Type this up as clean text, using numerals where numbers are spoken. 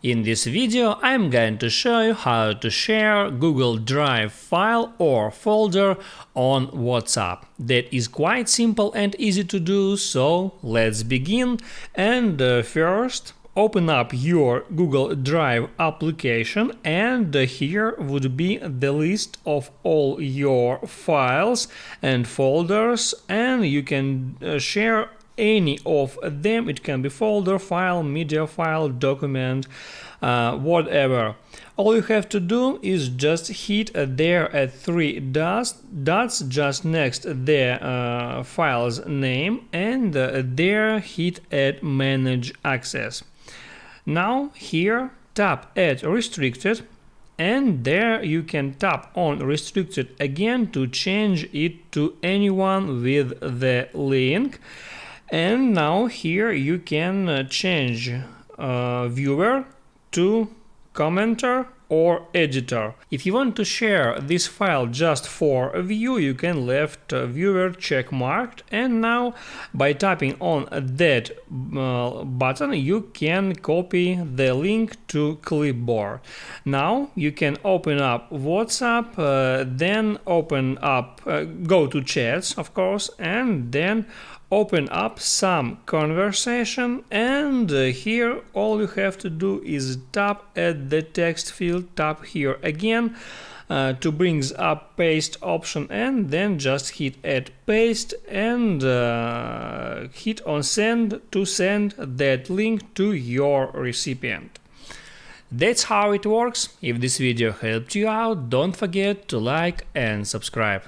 In this video, I'm going to show you how to share Google Drive file or folder on WhatsApp. That is quite simple and easy to do, so let's begin. And first, open up your Google Drive application, and here would be the list of all your files and folders, and you can share any of them. It can be folder, file, media file, document, whatever. All you have to do is just hit there at three dots just next the file's name, and there hit at manage access. Now here tap at restricted, and there you can tap on restricted again to change it to anyone with the link. And now here you can change viewer to commenter or editor. If you want to share this file just for view, you can left viewer check marked, and now by tapping on that button you can copy the link to clipboard. Now you can open up WhatsApp, then open up go to chats, of course, and then open up some conversation, and here all you have to do is tap at the text field, tap here again to brings up paste option, and then just hit add paste and hit on send to send that link to your recipient. That's how it works. If this video helped you out, don't forget to like and subscribe.